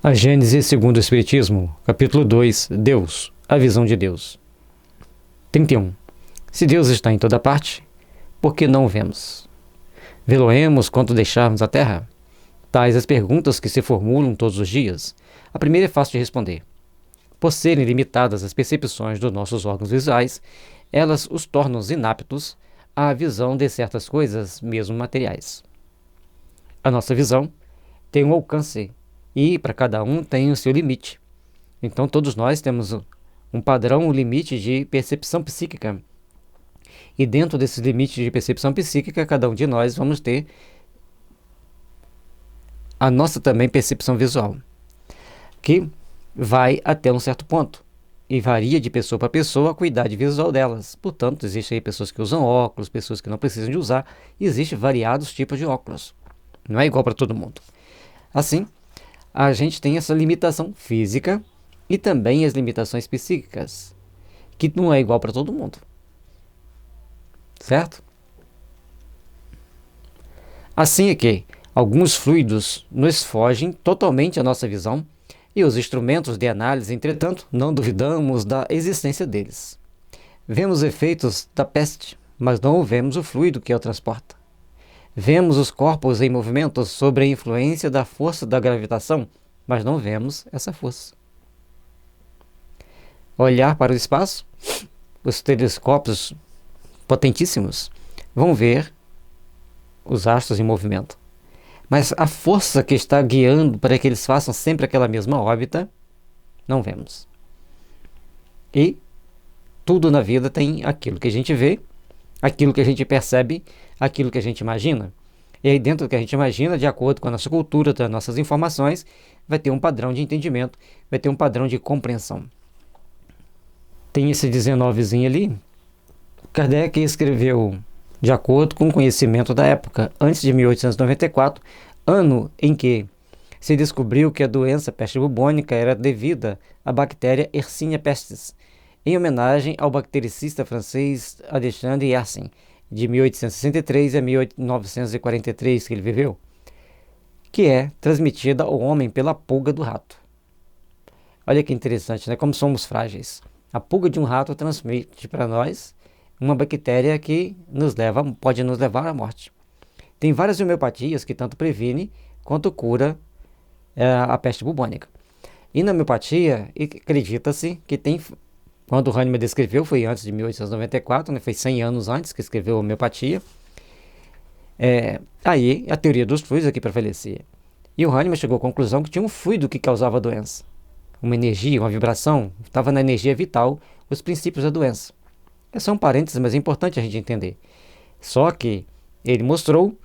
A Gênese segundo o Espiritismo, capítulo 2, Deus, a visão de Deus. 31. Se Deus está em toda parte, por que não o vemos? Vê-lo-emos quando deixarmos a Terra? Tais as perguntas que se formulam todos os dias. A primeira é fácil de responder. Por serem limitadas as percepções dos nossos órgãos visuais, elas os tornam inaptos à visão de certas coisas, mesmo materiais. A nossa visão tem um alcance e para cada um tem o seu limite. Então todos nós temos um padrão, um limite de percepção psíquica. E dentro desses limites de percepção psíquica, cada um de nós vamos ter a nossa também percepção visual, que vai até um certo ponto e varia de pessoa para pessoa a acuidade visual delas. Portanto, existem aí pessoas que usam óculos, pessoas que não precisam de usar, e existem variados tipos de óculos. Não é igual para todo mundo. Assim, a gente tem essa limitação física e também as limitações psíquicas, que não é igual para todo mundo. Certo? Assim é que alguns fluidos nos fogem totalmente à nossa visão e os instrumentos de análise, entretanto, não duvidamos da existência deles. Vemos efeitos da peste, mas não vemos o fluido que o transporta. Vemos os corpos em movimento sob a influência da força da gravitação, mas não vemos essa força. Olhar para o espaço, os telescópios potentíssimos vão ver os astros em movimento. Mas a força que está guiando para que eles façam sempre aquela mesma órbita, não vemos. E tudo na vida tem aquilo que a gente vê, aquilo que a gente percebe, aquilo que a gente imagina. E aí dentro do que a gente imagina, de acordo com a nossa cultura, das nossas informações, vai ter um padrão de entendimento, vai ter um padrão de compreensão. Tem esse 19zinho ali. Kardec escreveu de acordo com o conhecimento da época, antes de 1894, ano em que se descobriu que a doença peste bubônica era devida à bactéria Yersinia pestis, em homenagem ao bactericista francês Alexandre Yersin, de 1863 a 1943, que ele viveu, que é transmitida ao homem pela pulga do rato. Olha que interessante, né? Como somos frágeis. A pulga de um rato transmite para nós uma bactéria que pode nos levar à morte. Tem várias homeopatias que tanto previne quanto cura a peste bubônica. E na homeopatia, acredita-se que tem... Quando o Hahnemann descreveu, foi antes de 1894, né? Foi 100 anos antes que escreveu a homeopatia. Aí a teoria dos fluidos aqui prevalecia. E o Hahnemann chegou à conclusão que tinha um fluido que causava a doença. Uma energia, uma vibração, estava na energia vital, os princípios da doença. É só um parênteses, mas é importante a gente entender. Só que ele mostrou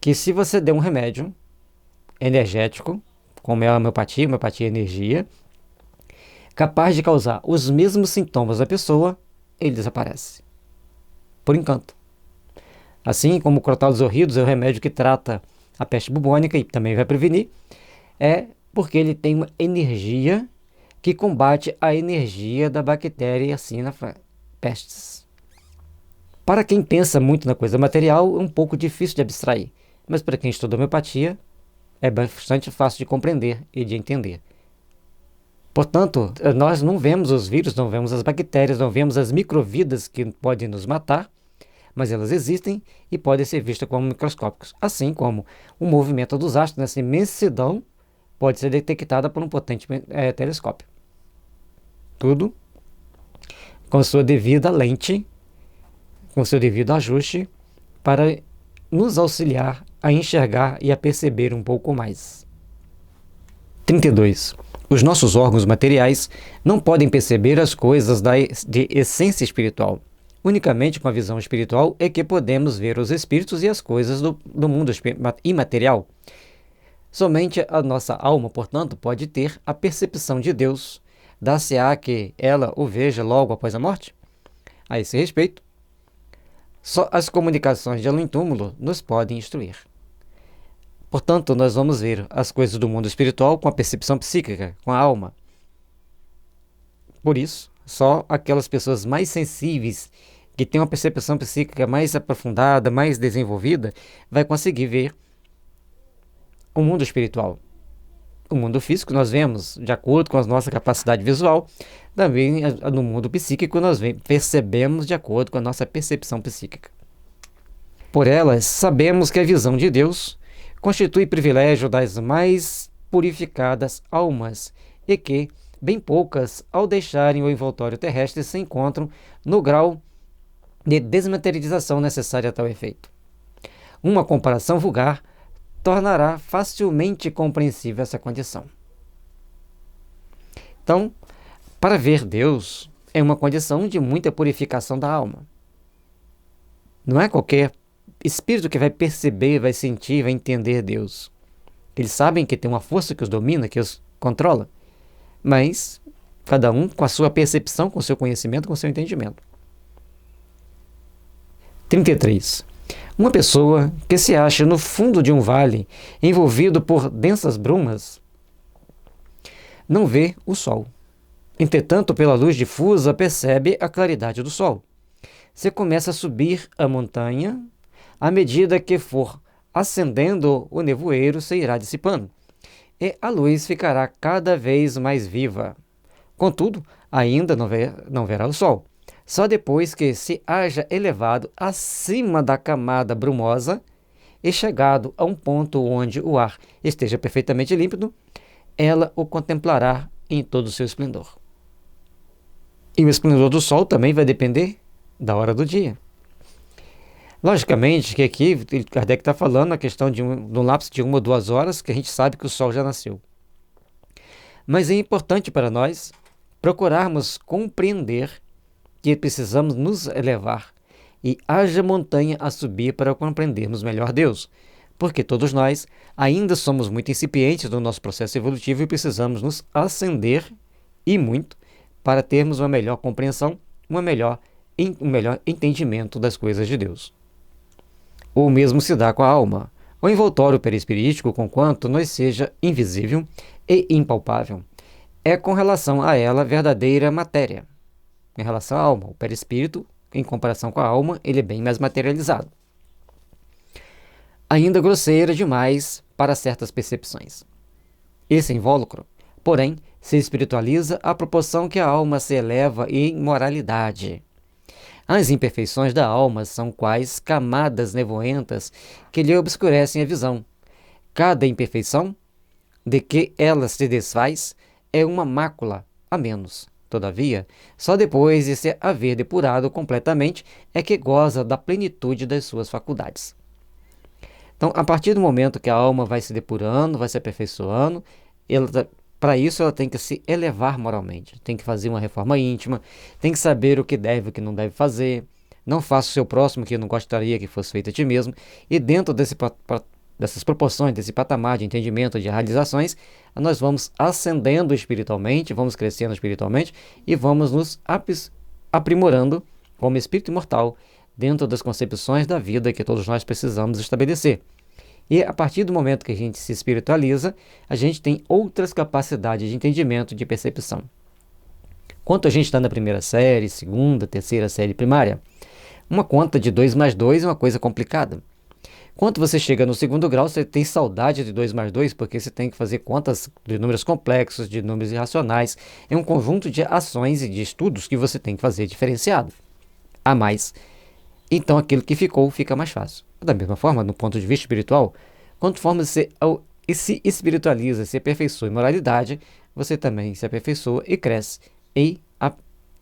que se você der um remédio energético, como é a homeopatia é energia, capaz de causar os mesmos sintomas da pessoa, ele desaparece. Por encanto. Assim como o crotal dos horridos é o remédio que trata a peste bubônica e também vai prevenir, é porque ele tem uma energia que combate a energia da bactéria Yersinia pestis. Para quem pensa muito na coisa material, é um pouco difícil de abstrair, mas para quem estuda homeopatia, é bastante fácil de compreender e de entender. Portanto, nós não vemos os vírus, não vemos as bactérias, não vemos as microvidas que podem nos matar, mas elas existem e podem ser vistas como microscópicos. Assim como o movimento dos astros nessa imensidão pode ser detectada por um potente telescópio. Tudo com sua devida lente, com seu devido ajuste, para nos auxiliar a enxergar e a perceber um pouco mais. 32. Os nossos órgãos materiais não podem perceber as coisas de essência espiritual. Unicamente com a visão espiritual é que podemos ver os espíritos e as coisas do mundo imaterial. Somente a nossa alma, portanto, pode ter a percepção de Deus. Dar-se-á que ela o veja logo após a morte? A esse respeito, só as comunicações de além-túmulo nos podem instruir. Portanto, nós vamos ver as coisas do mundo espiritual com a percepção psíquica, com a alma. Por isso, só aquelas pessoas mais sensíveis, que têm uma percepção psíquica mais aprofundada, mais desenvolvida, vai conseguir ver o mundo espiritual. o mundo físico nós vemos de acordo com a nossa capacidade visual, também no mundo psíquico nós percebemos de acordo com a nossa percepção psíquica. Por elas, sabemos que a visão de Deus constitui privilégio das mais purificadas almas e que, bem poucas, ao deixarem o envoltório terrestre, se encontram no grau de desmaterialização necessária a tal efeito. Uma comparação vulgar tornará facilmente compreensível essa condição. Então, para ver Deus é uma condição de muita purificação da alma. Não é qualquer espírito que vai perceber, vai sentir, vai entender Deus. Eles sabem que tem uma força que os domina, que os controla, mas cada um com a sua percepção, com o seu conhecimento, com o seu entendimento. 33. Uma pessoa que se acha no fundo de um vale, envolvido por densas brumas, não vê o sol. Entretanto, pela luz difusa, percebe a claridade do sol. Se começa a subir a montanha, à medida que for ascendendo, o nevoeiro se irá dissipando, e a luz ficará cada vez mais viva. Contudo, ainda não verá o sol. Só depois que se haja elevado acima da camada brumosa e chegado a um ponto onde o ar esteja perfeitamente límpido, ela o contemplará em todo o seu esplendor. E o esplendor do sol também vai depender da hora do dia. Logicamente que aqui Kardec está falando a questão de um lapso de 1 ou 2 horas, que a gente sabe que o sol já nasceu. Mas é importante para nós procurarmos compreender que precisamos nos elevar e haja montanha a subir para compreendermos melhor Deus, porque todos nós ainda somos muito incipientes no nosso processo evolutivo e precisamos nos ascender e muito para termos uma melhor compreensão, um melhor entendimento das coisas de Deus. O mesmo se dá com a alma. O envoltório perispirítico, conquanto nos seja invisível e impalpável, é com relação a ela verdadeira matéria. Em relação à alma, o perispírito, em comparação com a alma, ele é bem mais materializado. Ainda grosseira demais para certas percepções. Esse invólucro, porém, se espiritualiza à proporção que a alma se eleva em moralidade. As imperfeições da alma são quais camadas nevoentas que lhe obscurecem a visão. Cada imperfeição de que ela se desfaz é uma mácula a menos. Todavia, só depois de se haver depurado completamente é que goza da plenitude das suas faculdades. Então, a partir do momento que a alma vai se depurando, vai se aperfeiçoando, para isso ela tem que se elevar moralmente, tem que fazer uma reforma íntima, tem que saber o que deve e o que não deve fazer, não faça o seu próximo que não gostaria que fosse feito a ti mesmo, e dentro dessas proporções, desse patamar de entendimento, de realizações, nós vamos ascendendo espiritualmente, vamos crescendo espiritualmente e vamos nos aprimorando como espírito imortal dentro das concepções da vida que todos nós precisamos estabelecer. E a partir do momento que a gente se espiritualiza, a gente tem outras capacidades de entendimento, de percepção. Quanto a gente está na primeira série, segunda, terceira série primária, uma conta de 2 mais 2 é uma coisa complicada. Quando você chega no segundo grau, você tem saudade de 2 mais 2, porque você tem que fazer contas de números complexos, de números irracionais. É um conjunto de ações e de estudos que você tem que fazer diferenciado. A mais. Então aquilo que ficou fica mais fácil. Da mesma forma, no ponto de vista espiritual, conforme você se espiritualiza, se aperfeiçoa em moralidade, você também se aperfeiçoa e cresce e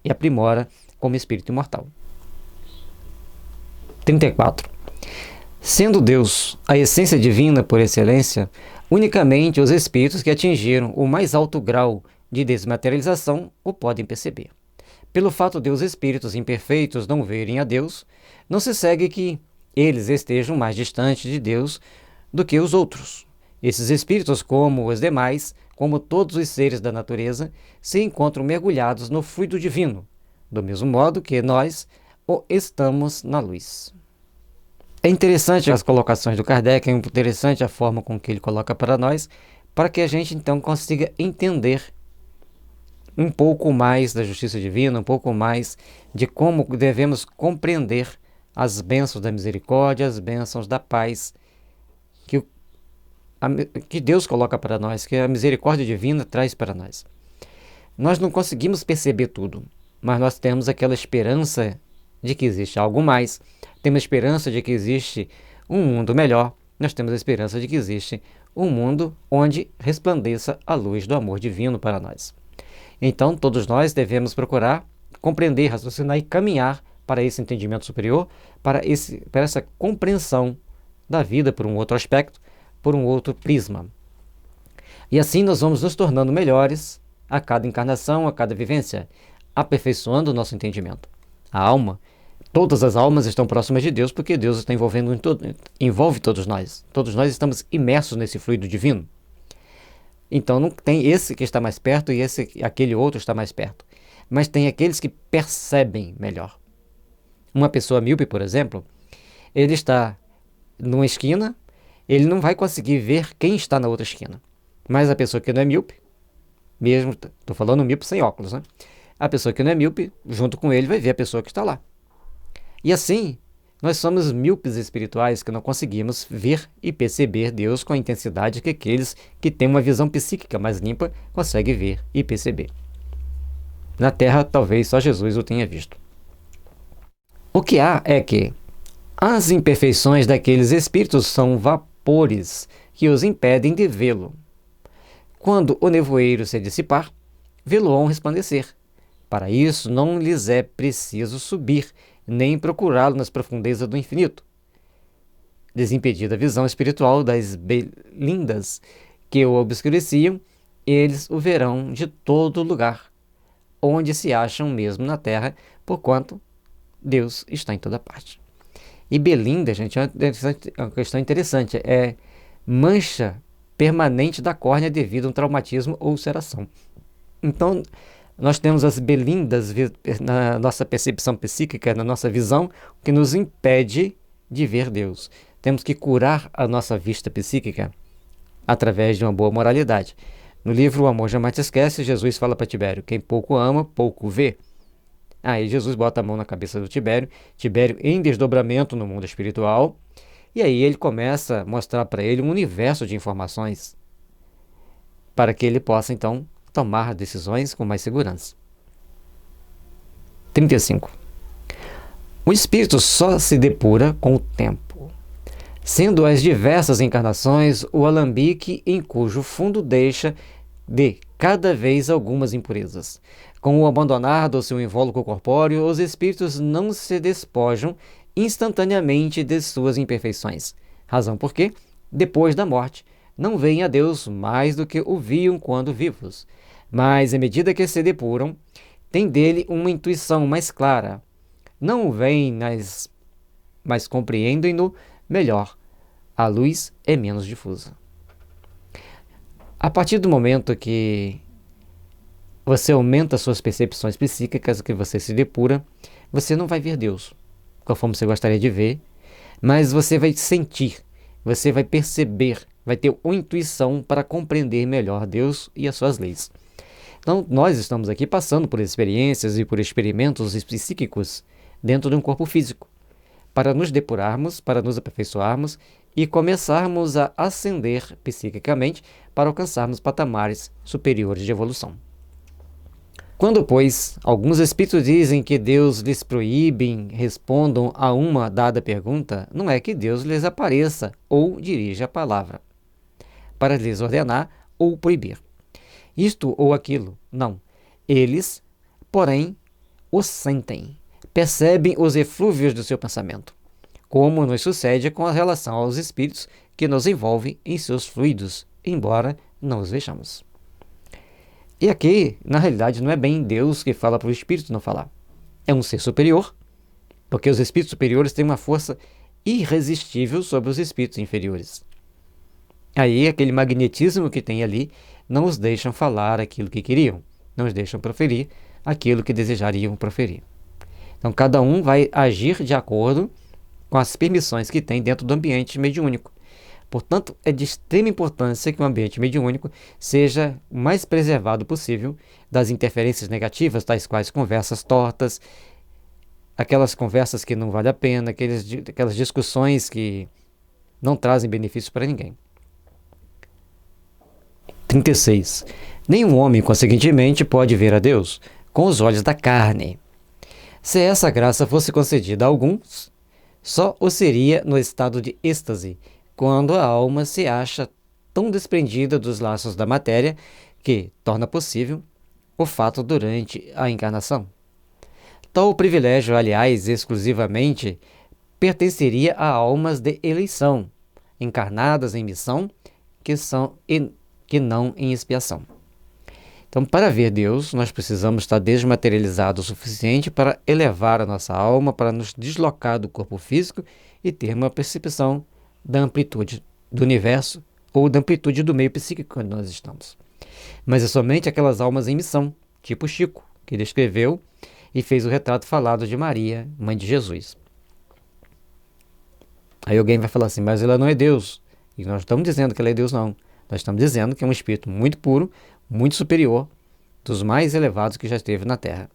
aprimora como espírito imortal. 34. Sendo Deus a essência divina por excelência, unicamente os espíritos que atingiram o mais alto grau de desmaterialização o podem perceber. Pelo fato de os espíritos imperfeitos não verem a Deus, não se segue que eles estejam mais distantes de Deus do que os outros. Esses espíritos, como os demais, como todos os seres da natureza, se encontram mergulhados no fluido divino, do mesmo modo que nós o estamos na luz. É interessante as colocações do Kardec, é interessante a forma com que ele coloca para nós, para que a gente então consiga entender um pouco mais da justiça divina, um pouco mais de como devemos compreender as bênçãos da misericórdia, as bênçãos da paz que que Deus coloca para nós, que a misericórdia divina traz para nós. Nós não conseguimos perceber tudo, mas nós temos aquela esperança de que existe algo mais, temos a esperança de que existe um mundo melhor, nós temos a esperança de que existe um mundo onde resplandeça a luz do amor divino para nós. Então, todos nós devemos procurar compreender, raciocinar e caminhar para esse entendimento superior, para essa compreensão da vida por um outro aspecto, por um outro prisma. E assim nós vamos nos tornando melhores a cada encarnação, a cada vivência, aperfeiçoando o nosso entendimento. A alma, todas as almas estão próximas de Deus, porque Deus está envolve todos nós. Todos nós estamos imersos nesse fluido divino. Então não tem esse que está mais perto e aquele outro está mais perto. Mas tem aqueles que percebem melhor. Uma pessoa míope, por exemplo, ele está numa esquina, ele não vai conseguir ver quem está na outra esquina. Mas a pessoa que não é míope, mesmo, estou falando míope sem óculos, né? A pessoa que não é míope, junto com ele, vai ver a pessoa que está lá. E assim, nós somos míopes espirituais que não conseguimos ver e perceber Deus com a intensidade que aqueles que têm uma visão psíquica mais limpa conseguem ver e perceber. Na Terra, talvez só Jesus o tenha visto. O que há é que as imperfeições daqueles espíritos são vapores que os impedem de vê-lo. Quando o nevoeiro se dissipar, vê-lo-ão resplandecer. Para isso, não lhes é preciso subir, nem procurá-lo nas profundezas do infinito. Desimpedida a visão espiritual das belindas que o obscureciam, eles o verão de todo lugar, onde se acham mesmo na terra, porquanto Deus está em toda parte. E belinda, gente, é uma questão interessante, é mancha permanente da córnea devido a um traumatismo ou ulceração. Então, nós temos as belindas na nossa percepção psíquica, na nossa visão, que nos impede de ver Deus. Temos que curar a nossa vista psíquica através de uma boa moralidade. No livro O Amor Jamais Te Esquece, Jesus fala para Tibério: quem pouco ama, pouco vê. Aí Jesus bota a mão na cabeça do Tibério, Tibério em desdobramento no mundo espiritual, e aí ele começa a mostrar para ele um universo de informações para que ele possa então tomar decisões com mais segurança. 35. O espírito só se depura com o tempo, sendo as diversas encarnações o alambique em cujo fundo deixa de cada vez algumas impurezas. Com o abandonar do seu invólucro corpóreo, os espíritos não se despojam instantaneamente de suas imperfeições, razão porque, depois da morte, não veem a Deus mais do que o viam quando vivos, mas, à medida que se depuram, têm dele uma intuição mais clara. Não o veem, mas compreendem-no melhor. A luz é menos difusa. A partir do momento que você aumenta suas percepções psíquicas, que você se depura, você não vai ver Deus conforme você gostaria de ver, mas você vai sentir, você vai perceber, vai ter uma intuição para compreender melhor Deus e as suas leis. Então, nós estamos aqui passando por experiências e por experimentos psíquicos dentro de um corpo físico, para nos depurarmos, para nos aperfeiçoarmos e começarmos a ascender psiquicamente para alcançarmos patamares superiores de evolução. Quando, pois, alguns espíritos dizem que Deus lhes proíbe respondam a uma dada pergunta, não é que Deus lhes apareça ou dirija a palavra para lhes ordenar ou proibir isto ou aquilo. Não. Eles, porém, o sentem, percebem os eflúvios do seu pensamento, como nos sucede com a relação aos espíritos que nos envolvem em seus fluidos, embora não os vejamos. E aqui, na realidade, não é bem Deus que fala para o espírito não falar. É um ser superior, porque os espíritos superiores têm uma força irresistível sobre os espíritos inferiores. Aí, aquele magnetismo que tem ali, não os deixam falar aquilo que queriam, não os deixam proferir aquilo que desejariam proferir. Então, cada um vai agir de acordo com as permissões que tem dentro do ambiente mediúnico. Portanto, é de extrema importância que o ambiente mediúnico seja o mais preservado possível das interferências negativas, tais quais conversas tortas, aquelas conversas que não valem a pena, aquelas discussões que não trazem benefícios para ninguém. 36. Nenhum homem, consequentemente, pode ver a Deus com os olhos da carne. Se essa graça fosse concedida a alguns, só o seria no estado de êxtase, quando a alma se acha tão desprendida dos laços da matéria que torna possível o fato durante a encarnação. Tal privilégio, aliás, exclusivamente pertenceria a almas de eleição, encarnadas em missão, que não em expiação. Então, para ver Deus, nós precisamos estar desmaterializados o suficiente para elevar a nossa alma, para nos deslocar do corpo físico e ter uma percepção da amplitude do universo ou da amplitude do meio psíquico onde nós estamos. Mas é somente aquelas almas em missão, tipo Chico, que ele escreveu e fez o retrato falado de Maria, mãe de Jesus. Aí alguém vai falar assim, mas ela não é Deus. E nós estamos dizendo que ela é Deus, não. Nós estamos dizendo que é um espírito muito puro, muito superior, dos mais elevados que já esteve na Terra.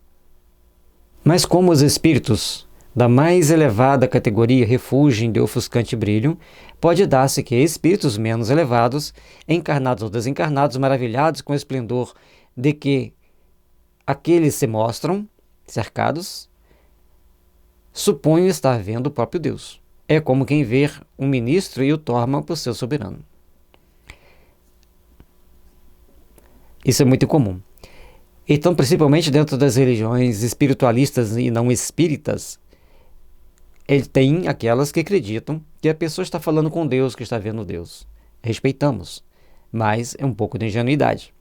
Mas como os espíritos da mais elevada categoria refugem de ofuscante brilho, pode dar-se que espíritos menos elevados, encarnados ou desencarnados, maravilhados com o esplendor de que aqueles se mostram cercados, suponham estar vendo o próprio Deus. É como quem vê um ministro e o toma por seu soberano. Isso é muito comum. Então, principalmente dentro das religiões espiritualistas e não espíritas, ele tem aquelas que acreditam que a pessoa está falando com Deus, que está vendo Deus. Respeitamos, mas é um pouco de ingenuidade.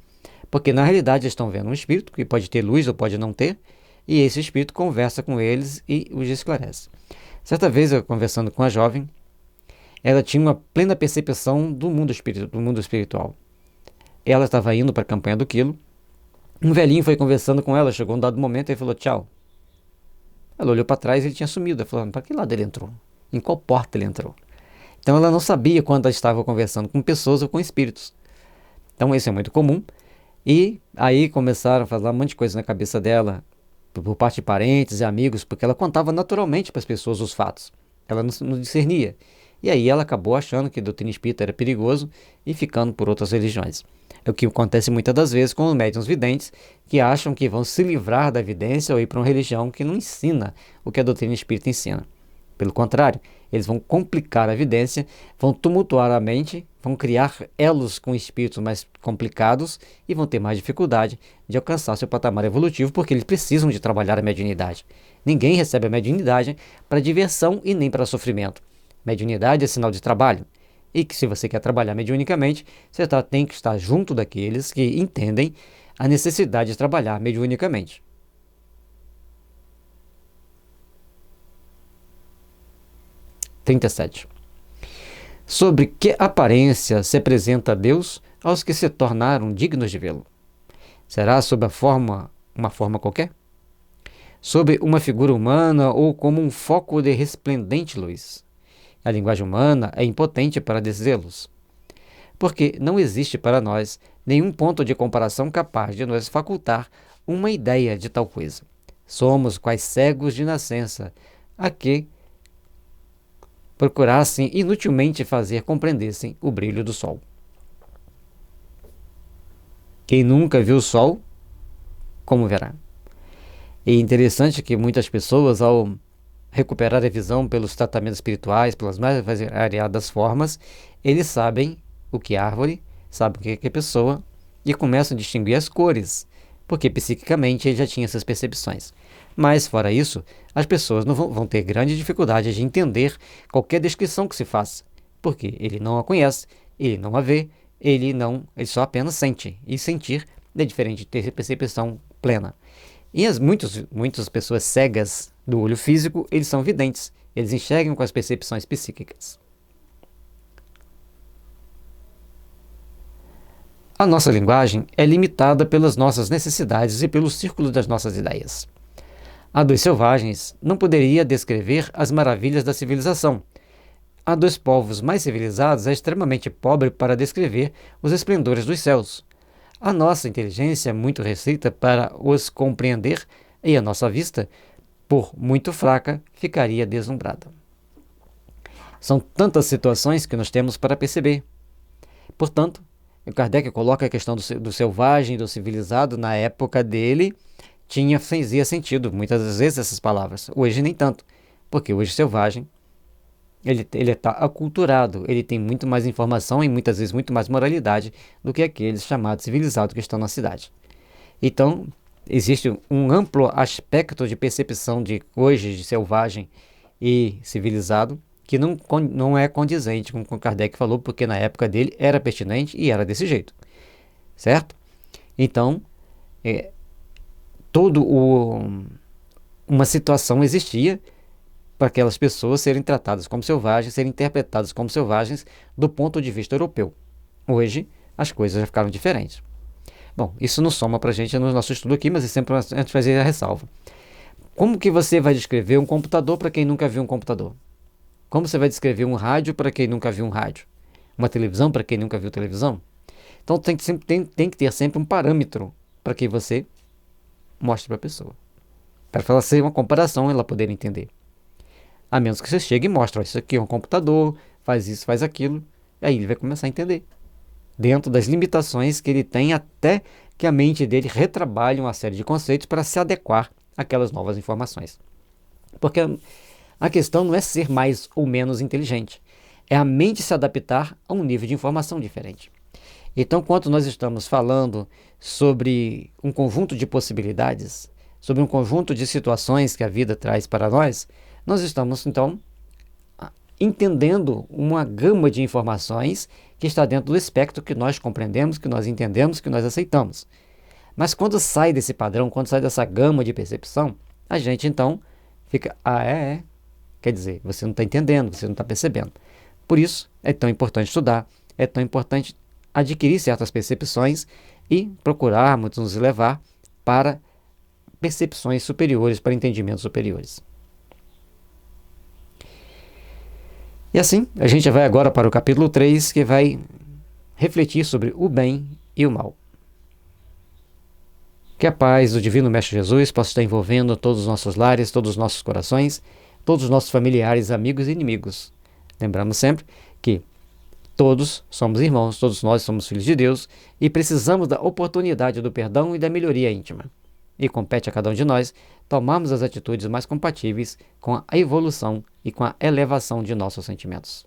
Porque na realidade eles estão vendo um espírito, que pode ter luz ou pode não ter, e esse espírito conversa com eles e os esclarece. Certa vez, eu conversando com a jovem, ela tinha uma plena percepção do mundo espiritual. Ela estava indo para a campanha do quilo. Um velhinho foi conversando com ela, chegou um dado momento e falou tchau. Ela olhou para trás e ele tinha sumido. Ela falou, para que lado ele entrou? Em qual porta ele entrou? Então ela não sabia quando ela estava conversando com pessoas ou com espíritos. Então isso é muito comum. E aí começaram a falar um monte de coisa na cabeça dela, por parte de parentes e amigos, porque ela contava naturalmente para as pessoas os fatos. Ela não discernia. E aí ela acabou achando que a doutrina espírita era perigoso e ficando por outras religiões. É o que acontece muitas das vezes com os médiuns videntes, que acham que vão se livrar da vidência ou ir para uma religião que não ensina o que a doutrina espírita ensina. Pelo contrário, eles vão complicar a vidência, vão tumultuar a mente, vão criar elos com espíritos mais complicados e vão ter mais dificuldade de alcançar seu patamar evolutivo, porque eles precisam de trabalhar a mediunidade. Ninguém recebe a mediunidade para diversão e nem para sofrimento. Mediunidade é sinal de trabalho. E que se você quer trabalhar mediunicamente, você tem que estar junto daqueles que entendem a necessidade de trabalhar mediunicamente. Sobre que aparência se apresenta a Deus aos que se tornaram dignos de vê-lo? Será sob uma forma qualquer? Sob uma figura humana ou como um foco de resplendente luz? A linguagem humana é impotente para dizê-los, porque não existe para nós nenhum ponto de comparação capaz de nos facultar uma ideia de tal coisa. Somos quais cegos de nascença, a que procurassem inutilmente fazer compreendessem o brilho do sol. Quem nunca viu o sol, como verá? É interessante que muitas pessoas, ao recuperar a visão pelos tratamentos espirituais, pelas mais variadas formas, eles sabem o que é árvore, sabem o que é pessoa e começam a distinguir as cores, porque psiquicamente ele já tinha essas percepções. Mas, fora isso, as pessoas não vão ter grande dificuldade de entender qualquer descrição que se faça, porque ele não a conhece, ele não a vê, ele só apenas sente, e sentir é diferente de ter percepção plena. E muitas pessoas cegas do olho físico, eles são videntes, eles enxergam com as percepções psíquicas. A nossa linguagem é limitada pelas nossas necessidades e pelo círculo das nossas ideias. A dos selvagens não poderia descrever as maravilhas da civilização. A dos povos mais civilizados é extremamente pobre para descrever os esplendores dos céus. A nossa inteligência é muito restrita para os compreender e a nossa vista, por muito fraca, ficaria deslumbrada. São tantas situações que nós temos para perceber. Portanto, O Kardec coloca a questão do selvagem, do civilizado, na época dele, fazia sentido, muitas vezes, essas palavras. Hoje nem tanto, porque hoje selvagem, ele está aculturado, ele tem muito mais informação e muitas vezes muito mais moralidade do que aqueles chamados civilizados que estão na cidade. Então, existe um amplo aspecto de percepção de hoje, de selvagem e civilizado, que não é condizente com o que Kardec falou, porque na época dele era pertinente e era desse jeito, certo? Então, uma situação existia para aquelas pessoas serem tratadas como selvagens, serem interpretadas como selvagens do ponto de vista europeu. Hoje, as coisas já ficaram diferentes. Bom, isso não soma para a gente no nosso estudo aqui, mas é sempre antes fazer a ressalva. Como que você vai descrever um computador para quem nunca viu um computador? Como você vai descrever um rádio para quem nunca viu um rádio? Uma televisão para quem nunca viu televisão? Então tem que ter sempre um parâmetro para que você mostre para a pessoa. Para ela ser uma comparação, ela poder entender. A menos que você chegue e mostre, ó, isso aqui é um computador, faz isso, faz aquilo. E aí ele vai começar a entender. Dentro das limitações que ele tem, até que a mente dele retrabalhe uma série de conceitos para se adequar àquelas novas informações. Porque a questão não é ser mais ou menos inteligente. É a mente se adaptar a um nível de informação diferente. Então, quando nós estamos falando sobre um conjunto de possibilidades, sobre um conjunto de situações que a vida traz para nós estamos, então, entendendo uma gama de informações que está dentro do espectro que nós compreendemos, que nós entendemos, que nós aceitamos. Mas quando sai desse padrão, quando sai dessa gama de percepção, a gente, então, fica, quer dizer, você não está entendendo, você não está percebendo. Por isso, é tão importante estudar, é tão importante adquirir certas percepções e procurarmos nos levar para percepções superiores, para entendimentos superiores. E assim, a gente vai agora para o capítulo 3, que vai refletir sobre o bem e o mal. Que a paz do Divino Mestre Jesus possa estar envolvendo todos os nossos lares, todos os nossos corações, todos os nossos familiares, amigos e inimigos. Lembramos sempre que todos somos irmãos, todos nós somos filhos de Deus e precisamos da oportunidade do perdão e da melhoria íntima. E compete a cada um de nós tomarmos as atitudes mais compatíveis com a evolução e com a elevação de nossos sentimentos.